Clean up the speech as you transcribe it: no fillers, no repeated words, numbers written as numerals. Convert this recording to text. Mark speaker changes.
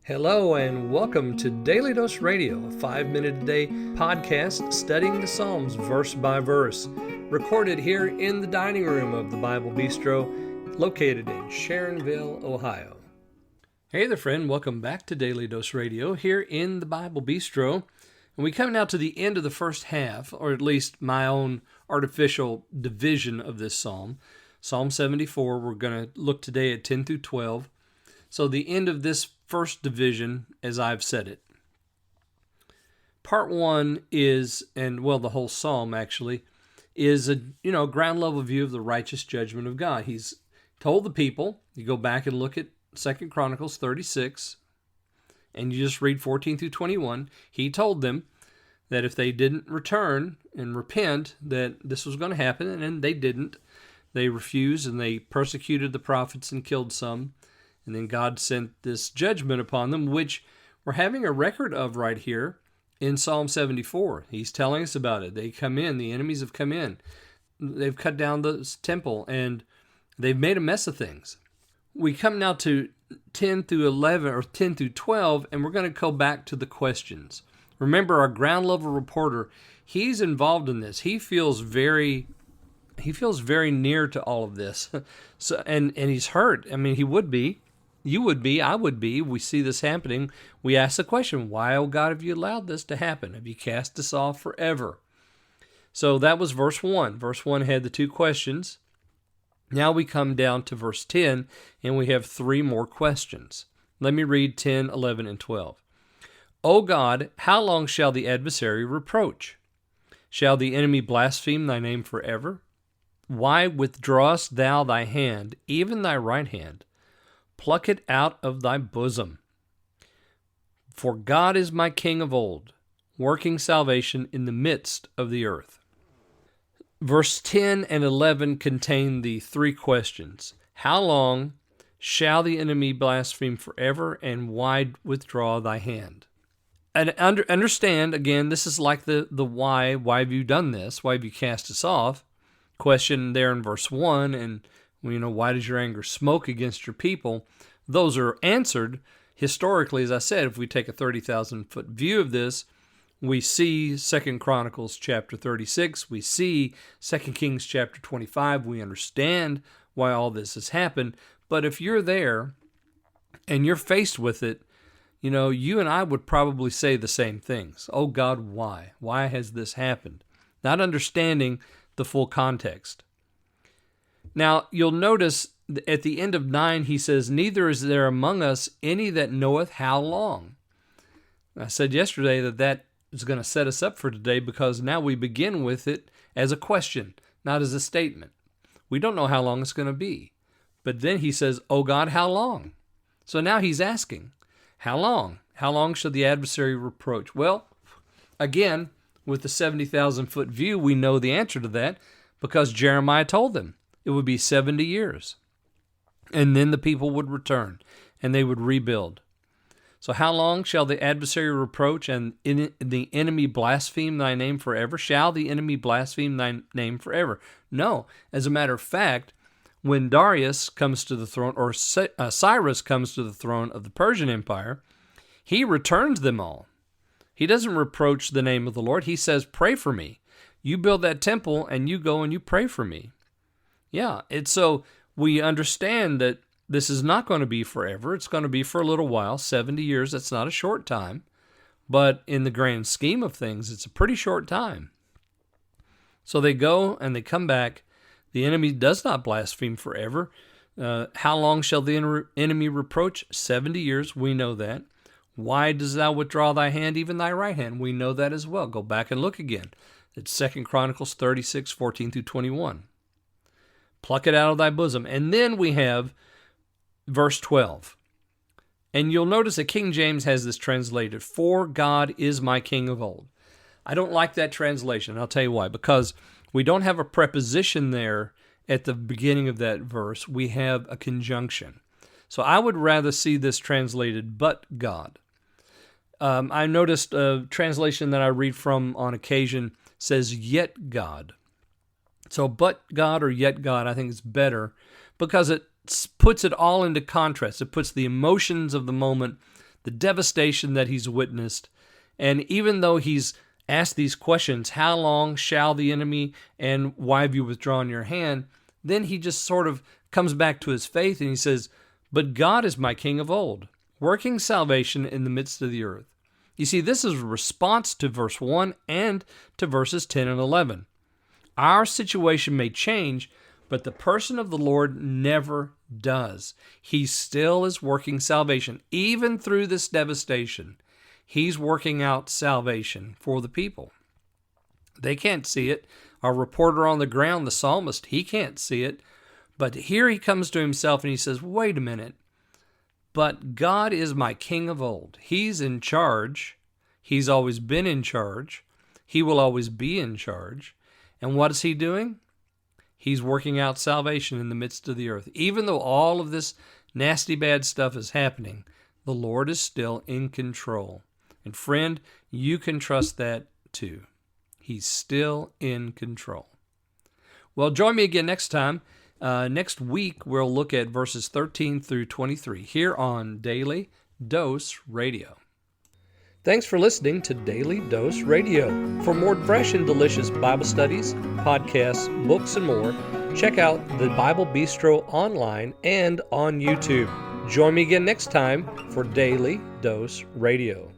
Speaker 1: Hello and welcome to Daily Dose Radio, a 5-minute-a-day podcast studying the Psalms verse by verse, recorded here in the dining room of the Bible Bistro, located in Sharonville, Ohio. Hey there, friend. Welcome back to Daily Dose Radio here in the Bible Bistro. And we come now to the end of the first half, or at least my own artificial division of this psalm. Psalm 74, we're going to look today at 10 through 12. So the end of this first division, as I've said it. Part one is, the whole psalm actually, is a ground level view of the righteous judgment of God. He's told the people, you go back and look at 2 Chronicles 36, and you just read 14 through 21. He told them that if they didn't return and repent, that this was going to happen, and they didn't. They refused, and they persecuted the prophets and killed some. And then God sent this judgment upon them, which we're having a record of right here in Psalm 74. He's telling us about it. They come in. The enemies have come in. They've cut down the temple, and they've made a mess of things. We come now to 10 through 11, or 10 through 12, and we're going to go back to the questions. Remember, our ground level reporter, he's involved in this. He feels very near to all of this. So, and he's hurt. I mean, he would be. You would be, I would be. We see this happening. We ask the question, why, oh God, have you allowed this to happen? Have you cast us off forever? So that was verse 1. Verse 1 had the two questions. Now we come down to verse 10, and we have three more questions. Let me read 10, 11, and 12. O God, how long shall the adversary reproach? Shall the enemy blaspheme thy name forever? Why withdrawest thou thy hand, even thy right hand? Pluck it out of thy bosom. For God is my King of old, working salvation in the midst of the earth. Verse 10 and 11 contain the three questions. How long shall the enemy blaspheme forever, and why withdraw thy hand? And understand, again, this is like the why. Why have you done this? Why have you cast us off? Question there in verse 1, and why does your anger smoke against your people? Those are answered historically, as I said. If we take a 30,000-foot view of this, we see 2 Chronicles chapter 36, we see 2 Kings chapter 25, we understand why all this has happened. But if you're there and you're faced with it, you and I would probably say the same things. Oh God, why? Why has this happened? Not understanding the full context. Now, you'll notice at the end of 9, he says, neither is there among us any that knoweth how long. I said yesterday that is going to set us up for today, because now we begin with it as a question, not as a statement. We don't know how long it's going to be. But then he says, oh God, how long? So now he's asking, how long? How long shall the adversary reproach? Well, again, with the 70,000-foot view, we know the answer to that, because Jeremiah told them. It would be 70 years. And then the people would return, and they would rebuild. So how long shall the adversary reproach, and the enemy blaspheme thy name forever? Shall the enemy blaspheme thy name forever? No. As a matter of fact, when Darius comes to the throne, or Cyrus comes to the throne of the Persian Empire, he returns them all. He doesn't reproach the name of the Lord. He says, pray for me. You build that temple, and you go and you pray for me. Yeah, and so we understand that this is not going to be forever. It's going to be for a little while, 70 years. That's not a short time. But in the grand scheme of things, it's a pretty short time. So they go and they come back. The enemy does not blaspheme forever. How long shall the enemy reproach? 70 years. We know that. Why dost thou withdraw thy hand, even thy right hand? We know that as well. Go back and look again. It's 2 Chronicles 36, 14 through 21. Pluck it out of thy bosom. And then we have verse 12. And you'll notice that King James has this translated, for God is my King of old. I don't like that translation. I'll tell you why. Because we don't have a preposition there at the beginning of that verse. We have a conjunction. So I would rather see this translated, but God. I noticed a translation that I read from on occasion says, yet God. So, but God or yet God, I think is better, because it puts it all into contrast. It puts the emotions of the moment, the devastation that he's witnessed. And even though he's asked these questions, how long shall the enemy, and why have you withdrawn your hand? Then he just sort of comes back to his faith and he says, but God is my king of old, working salvation in the midst of the earth. You see, this is a response to verse 1 and to verses 10 and 11. Our situation may change, but the person of the Lord never does. He still is working salvation. Even through this devastation, he's working out salvation for the people. They can't see it. Our reporter on the ground, the psalmist, he can't see it. But here he comes to himself and he says, wait a minute. But God is my king of old. He's in charge. He's always been in charge. He will always be in charge. And what is he doing? He's working out salvation in the midst of the earth. Even though all of this nasty, bad stuff is happening, the Lord is still in control. And friend, you can trust that too. He's still in control. Well, join me again next time. Next week, we'll look at verses 13 through 23 here on Daily Dose Radio. Thanks for listening to Daily Dose Radio. For more fresh and delicious Bible studies, podcasts, books, and more, check out the Bible Bistro online and on YouTube. Join me again next time for Daily Dose Radio.